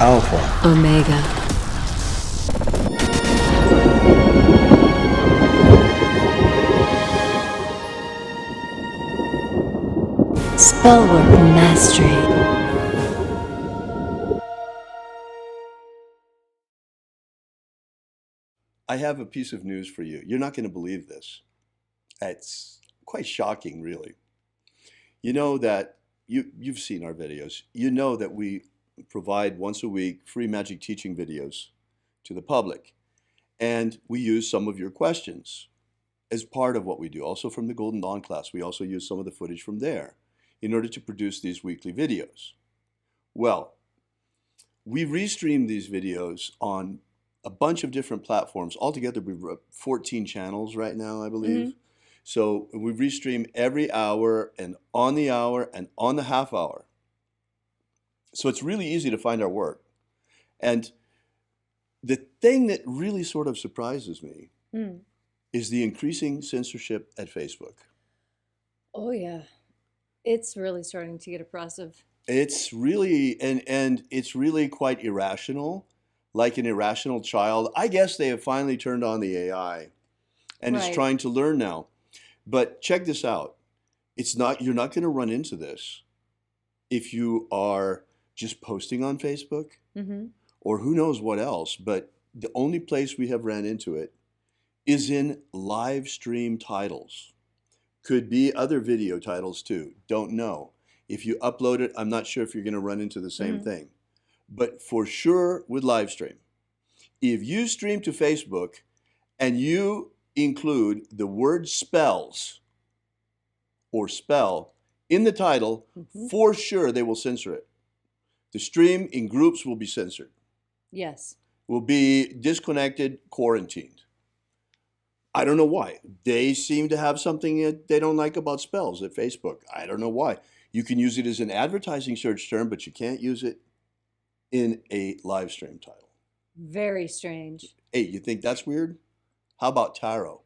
Alpha Omega. Spellwork Mastery. I have a piece of news for you. You're not going to believe this. It's quite shocking, really. You know that you've seen our videos. You know that we provide once a week free magic teaching videos to the public. And we use some of your questions as part of what we do. Also from the Golden Dawn class, we also use some of the footage from there in order to produce these weekly videos. Well, we restream these videos on a bunch of different platforms. Altogether, we've 14 channels right now, I believe. Mm-hmm. So we restream every hour and on the half hour. So it's really easy to find our work. And the thing that really sort of surprises me is the increasing censorship at Facebook. Oh, yeah. It's really starting to get oppressive. It's really, and it's really quite irrational, like an irrational child. I guess they have finally turned on the AI and it's Right. trying to learn now. But check this out. You're not going to run into this if you are just posting on Facebook Mm-hmm. or who knows what else. But the only place we have ran into it is in live stream titles. Could be other video titles too. Don't know. If you upload it, I'm not sure if you're going to run into the same thing. But for sure with live stream, if you stream to Facebook and you include the word spells or spell in the title, for sure they will censor it. The stream in groups will be censored, Yes. will be disconnected, quarantined. I don't know why. They seem to have something that they don't like about spells at Facebook. I don't know why. You can use it as an advertising search term, but you can't use it in a live stream title. Very strange. Hey, you think that's weird? How about tarot?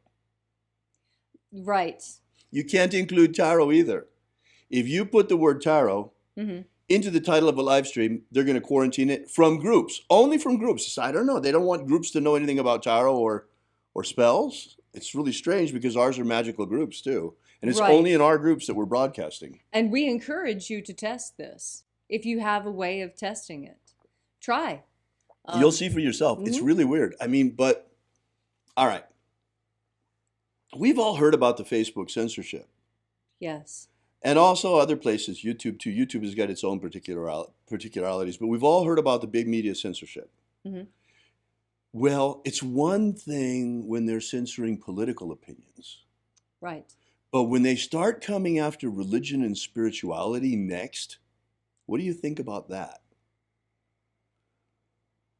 Right. You can't include tarot either. If you put the word tarot into the title of a live stream, they're going to quarantine it from groups, only from groups. I don't know. They don't want groups to know anything about tarot or spells. It's really strange because ours are magical groups too. And it's Right. only in our groups that we're broadcasting. And we encourage you to test this. If you have a way of testing it, try. You'll see for yourself. It's really weird. I mean, but all right. We've all heard about the Facebook censorship. Yes. And also other places, YouTube too. YouTube has got its own particularities, but we've all heard about the big media censorship. Mm-hmm. Well, it's one thing when they're censoring political opinions, Right. but when they start coming after religion and spirituality next, what do you think about that?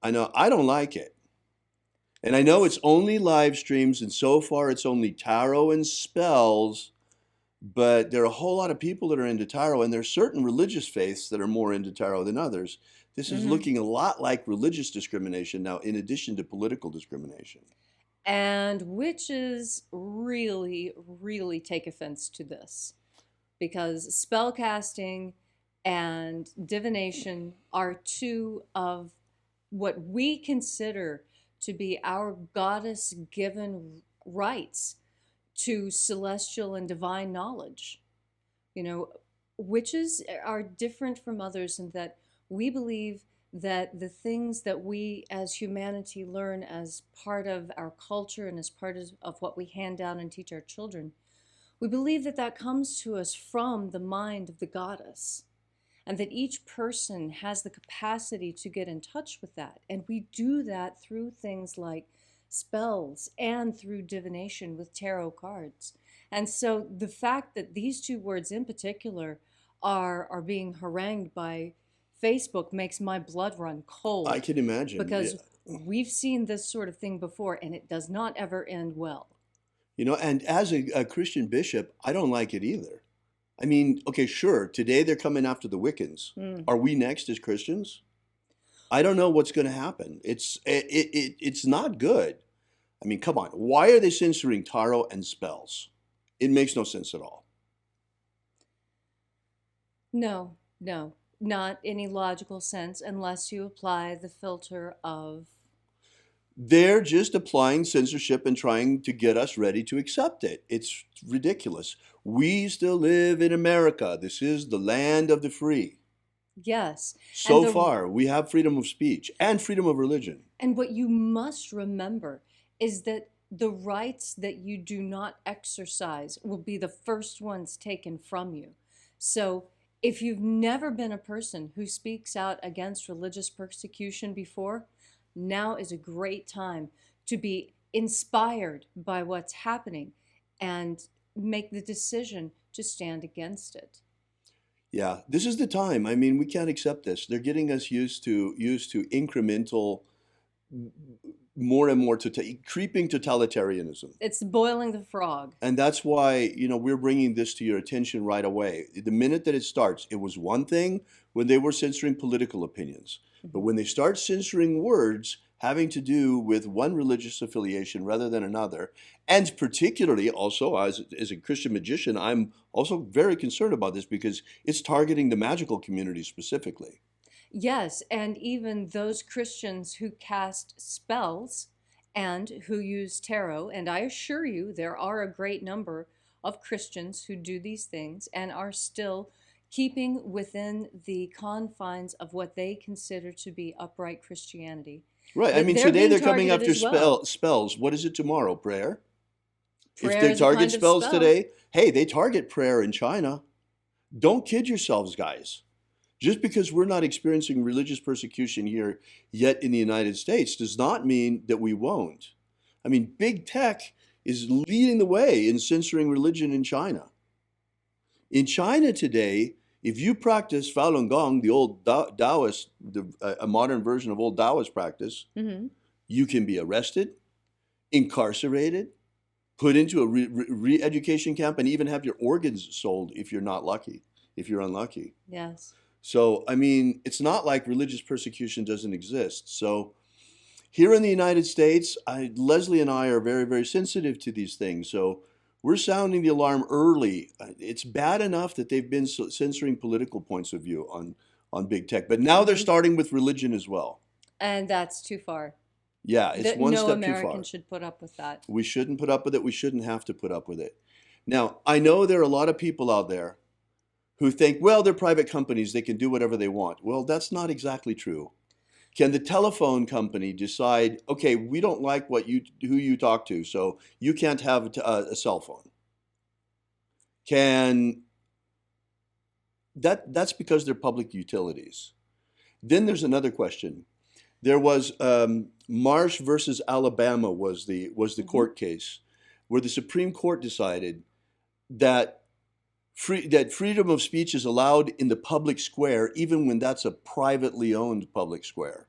I know I don't like it. And I know it's only live streams, and so far it's only tarot and spells, but there are a whole lot of people that are into tarot, and there are certain religious faiths that are more into tarot than others. This is looking a lot like religious discrimination now, in addition to political discrimination. And witches really, really take offense to this because spellcasting and divination are two of what we consider to be our goddess-given rights to celestial and divine knowledge. You know, witches are different from others in that we believe that the things that we as humanity learn as part of our culture and as part of what we hand down and teach our children, we believe that that comes to us from the mind of the goddess, and that each person has the capacity to get in touch with that. And we do that through things like spells and through divination with tarot cards. And so the fact that these two words in particular are being harangued by Facebook makes my blood run cold. I can imagine. Because we've seen this sort of thing before, and it does not ever end well. You know, and as a Christian bishop, I don't like it either. I mean, okay, sure, today they're coming after the Wiccans. Are we next as Christians? I don't know what's going to happen. It's not good. I mean, come on. Why are they censoring tarot and spells? It makes no sense at all. No. not any logical sense unless you apply the filter of. They're just applying censorship and trying to get us ready to accept it. It's ridiculous. We still live in America. This is the land of the free. Yes. So far, we have freedom of speech and freedom of religion. And what you must remember is that the rights that you do not exercise will be the first ones taken from you. So if you've never been a person who speaks out against religious persecution before, now is a great time to be inspired by what's happening and make the decision to stand against it. Yeah, this is the time. I mean, we can't accept this. They're getting us used to incremental, more and more creeping totalitarianism. It's boiling the frog. And that's why, we're bringing this to your attention right away. The minute that it starts, it was one thing when they were censoring political opinions. But when they start censoring words having to do with one religious affiliation rather than another, and particularly also as a Christian magician, I'm also very concerned about this because it's targeting the magical community specifically. Yes, and even those Christians who cast spells and who use tarot, and I assure you there are a great number of Christians who do these things and are still keeping within the confines of what they consider to be upright Christianity. Right. I mean, today they're coming after spells. What is it tomorrow? Prayer? If they target spells today, hey, they target prayer in China. Don't kid yourselves, guys. Just because we're not experiencing religious persecution here yet in the United States does not mean that we won't. I mean, big tech is leading the way in censoring religion in China. In China today, if you practice Falun Gong, the old Taoist, a modern version of old Taoist practice, you can be arrested, incarcerated, put into a re-education camp, and even have your organs sold if you're unlucky. Yes. So, I mean, it's not like religious persecution doesn't exist. So here in the United States, Leslie and I are very, very sensitive to these things. So we're sounding the alarm early. It's bad enough that they've been censoring political points of view on big tech, but now they're starting with religion as well. And that's too far. Yeah, it's one step too far. No American should put up with that. We shouldn't put up with it. We shouldn't have to put up with it. Now, I know there are a lot of people out there who think, well, they're private companies. They can do whatever they want. Well, that's not exactly true. Can the telephone company decide, okay, we don't like who you talk to, so you can't have a cell phone? That's because they're public utilities. Then there's another question. There was Marsh versus Alabama was the court case where the Supreme Court decided that freedom of speech is allowed in the public square, even when that's a privately owned public square.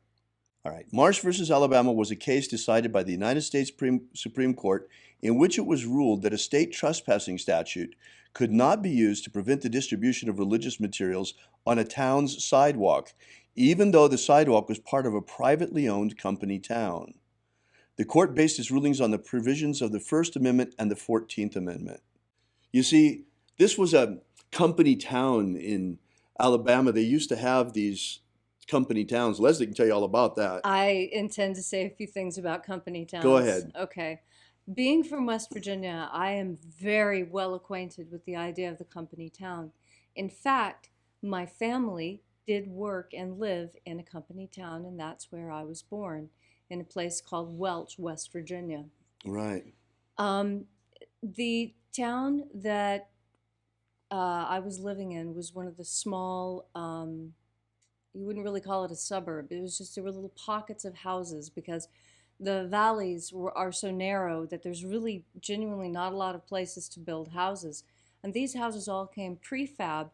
All right. Marsh versus Alabama was a case decided by the United States Supreme Court in which it was ruled that a state trespassing statute could not be used to prevent the distribution of religious materials on a town's sidewalk, even though the sidewalk was part of a privately owned company town. The court based its rulings on the provisions of the First Amendment and the 14th Amendment. You see, this was a company town in Alabama. They used to have these company towns. Leslie can tell you all about that. I intend to say a few things about company towns. Go ahead. Okay. Being from West Virginia, I am very well acquainted with the idea of the company town. In fact, my family did work and live in a company town, and that's where I was born, in a place called Welch, West Virginia. Right. The town that I was living in was one of the small, you wouldn't really call it a suburb. It was just, there were little pockets of houses because the valleys are so narrow that there's really genuinely not a lot of places to build houses. And these houses all came prefab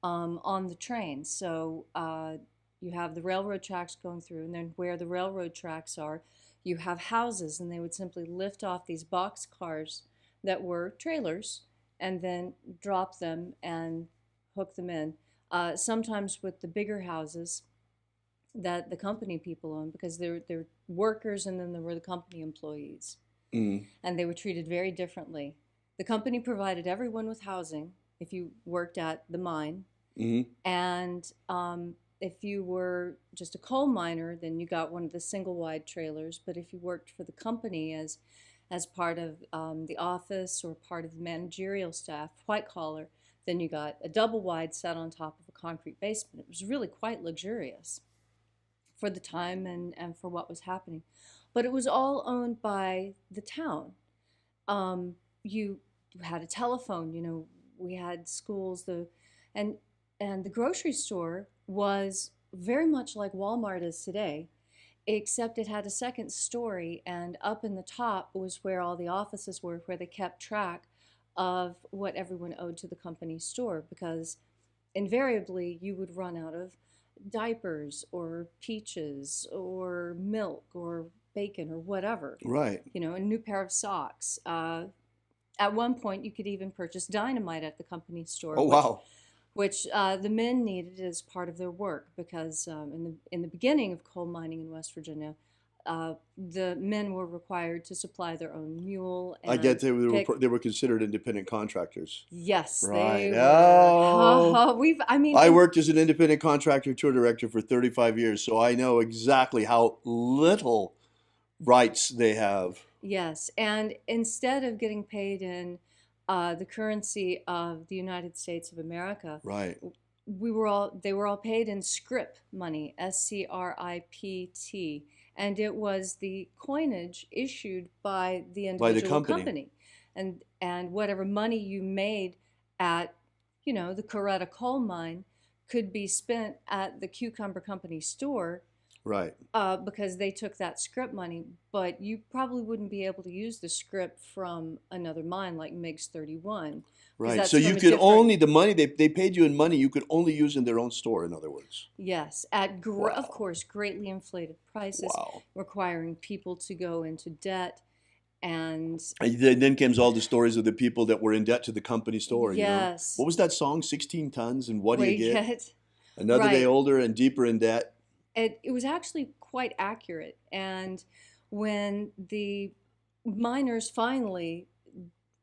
on the train. So you have the railroad tracks going through, and then where the railroad tracks are, you have houses, and they would simply lift off these box cars that were trailers and then drop them and hook them in. Sometimes with the bigger houses that the company people owned, because they're workers and then there were the company employees. And they were treated very differently. The company provided everyone with housing if you worked at the mine, Hmm. And if you were just a coal miner, then you got one of the single wide trailers. But if you worked for the company as part of the office or part of the managerial staff, white collar, then you got a double wide set on top of a concrete basement. It was really quite luxurious for the time and for what was happening. But it was all owned by the town. You had a telephone, we had schools, and the grocery store was very much like Walmart is today, except it had a second story, and up in the top was where all the offices were, where they kept track of what everyone owed to the company store, because invariably you would run out of diapers or peaches or milk or bacon or whatever, Right. a new pair of socks. At one point, you could even purchase dynamite at the company store, Oh, wow. which the men needed as part of their work, because in the beginning of coal mining in West Virginia, the men were required to supply their own mule I and get pick. they were considered independent contractors. Yes, Right. they were. Oh. I And worked as an independent contractor tour director for 35 years, so I know exactly how little rights they have. yes, and instead of getting paid in the currency of the United States of America, Right. they were all paid in scrip money, SCRIPT, and it was the coinage issued by the By the individual company. and whatever money you made at the Coretta coal mine could be spent at the Cucumber Company store, Right. because they took that scrip money, but you probably wouldn't be able to use the scrip from another mine like MiGs 31, because Right. So that's you from a could different. only, the money they paid you in money, you could only use in their own store, in other words. Yes, at of Wow. course greatly inflated prices, Wow. requiring people to go into debt, and And then comes all the stories of the people that were in debt to the company store, yes, What was that song, 16 tons, and what do what do you you get? get? Another day Right. older and deeper in debt. It was actually quite accurate, and when the miners finally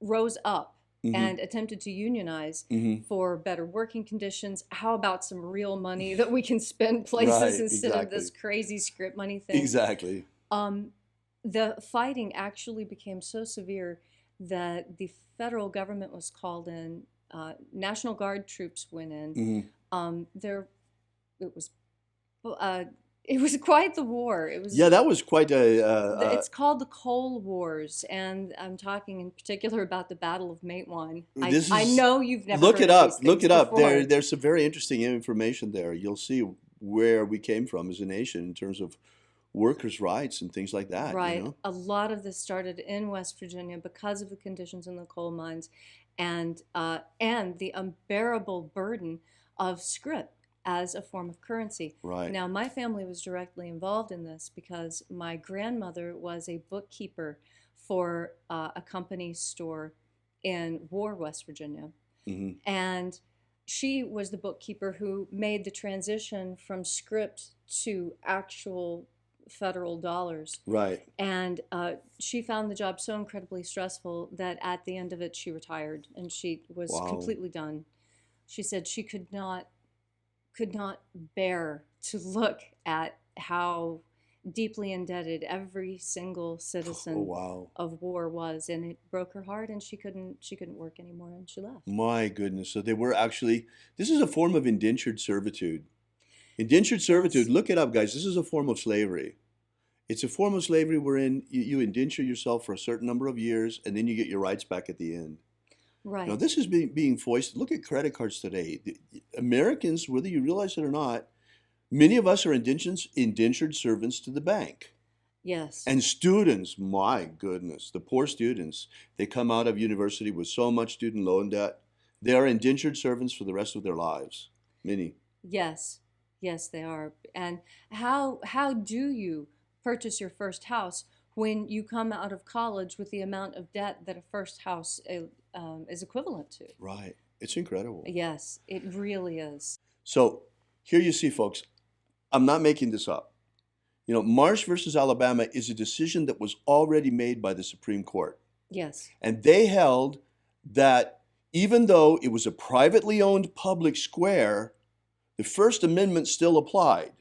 rose up Hmm. and attempted to unionize Hmm. for better working conditions, how about some real money that we can spend places Right. instead of this Exactly. crazy script money thing? Exactly. The fighting actually became so severe that the federal government was called in. National Guard troops went in. Hmm. There, it was, it was quite the war. It was. Yeah, that was quite It's called the Coal Wars, and I'm talking in particular about the Battle of Matewan. this I is, know you've never look heard it of up, these look things it up. before. There's some very interesting information there. You'll see where we came from as a nation in terms of workers' rights and things like that, Right. A lot of this started in West Virginia because of the conditions in the coal mines, and the unbearable burden of scrip as a form of currency. Right. Now, my family was directly involved in this because my grandmother was a bookkeeper for a company store in War, West Virginia, Hmm. and she was the bookkeeper who made the transition from script to actual federal dollars. Right. And she found the job so incredibly stressful that at the end of it, she retired and she was Wow. completely done. She said she could not bear to look at how deeply indebted every single Oh, citizen wow. of War was, and it broke her heart, and she couldn't work anymore, and she left. My goodness. So they were actually, this is a form of indentured servitude. Indentured servitude, Yes. look it up, guys. This is a form of slavery. It's a form of slavery wherein you indenture yourself for a certain number of years and then you get your rights back at the end. Right. Now, this is being foisted. Look at credit cards today. Americans, whether you realize it or not, many of us are indentured servants to the bank. Yes. And students, my goodness, the poor students, they come out of university with so much student loan debt. They are indentured servants for the rest of their lives. Many. Yes. Yes, they are. And how do you purchase your first house when you come out of college with the amount of debt that a first house is equivalent to? Right. It's incredible. Yes, it really is. So here you see, folks, I'm not making this up. Marsh versus Alabama is a decision that was already made by the Supreme Court. Yes. And they held that even though it was a privately owned public square, the First Amendment still applied.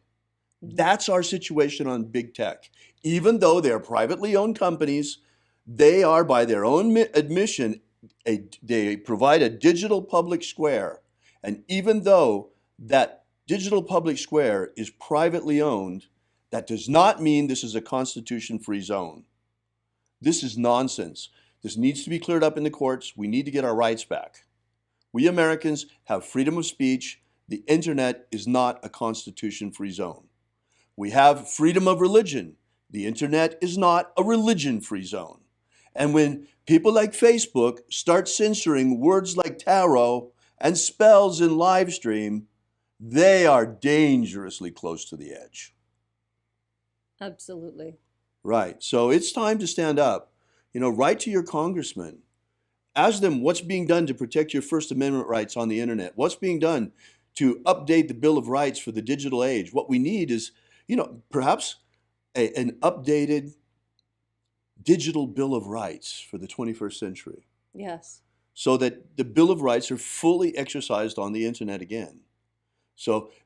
That's our situation on big tech. Even though they're privately owned companies, they are, by their own admission, they provide a digital public square. And even though that digital public square is privately owned, that does not mean this is a constitution-free zone. This is nonsense. This needs to be cleared up in the courts. We need to get our rights back. We Americans have freedom of speech. The internet is not a constitution-free zone. We have freedom of religion. The internet is not a religion-free zone. And when people like Facebook start censoring words like tarot and spells in Livestream, they are dangerously close to the edge. Absolutely. Right. So it's time to stand up. Write to your congressman. Ask them what's being done to protect your First Amendment rights on the internet. What's being done to update the Bill of Rights for the digital age. What we need is, perhaps an updated digital Bill of Rights for the 21st century. Yes. So that the Bill of Rights are fully exercised on the internet again.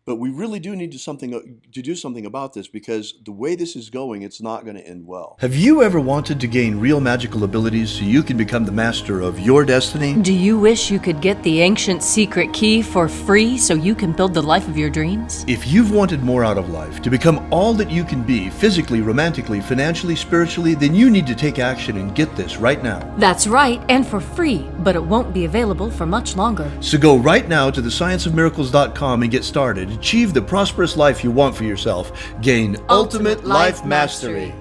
But we really do need to do something about this, because the way this is going, it's not going to end well. Have you ever wanted to gain real magical abilities so you can become the master of your destiny? Do you wish you could get the ancient secret key for free so you can build the life of your dreams? If you've wanted more out of life, to become all that you can be, physically, romantically, financially, spiritually, then you need to take action and get this right now. That's right, and for free, but it won't be available for much longer. So go right now to thescienceofmiracles.com and get started. Achieve the prosperous life you want for yourself. Gain ultimate life mastery.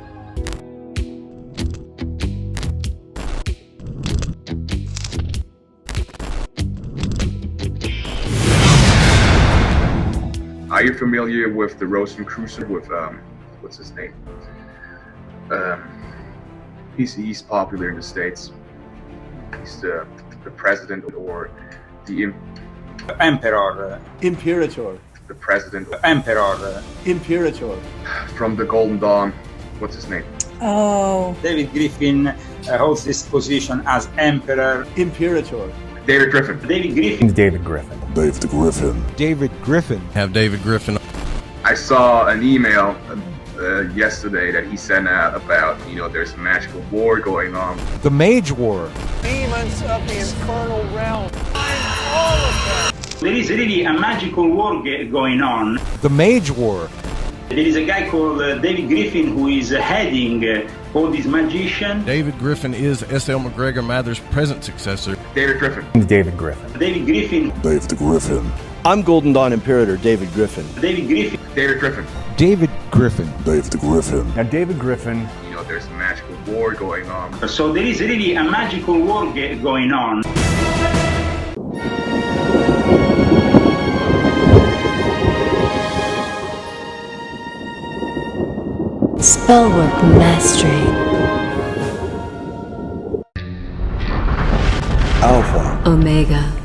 Are you familiar with the Rosicrucian? With what's his name? He's popular in the States. He's the president, or the Emperor. Imperator. The president. Emperor. Imperator. From the Golden Dawn. What's his name? Oh. David Griffin holds this position as Emperor. Imperator. David Griffin. David Griffin. David Griffin. David Griffin. David Griffin. Have David Griffin. I saw an email yesterday that he sent out about, there's a magical war going on. The Mage War. Demons of the infernal realm. All of them. There is really a magical war going on. The Mage War. There is a guy called David Griffin who is heading all these magicians. David Griffin is S.L. McGregor Mather's present successor. David Griffin. David Griffin. David Griffin. David Griffin. I'm Golden Dawn Imperator David Griffin. David Griffin. David Griffin. David Griffin. David Griffin. Now David Griffin. There's a magical war going on. So there is really a magical war going on. Spellwork Mastery. Alpha Omega.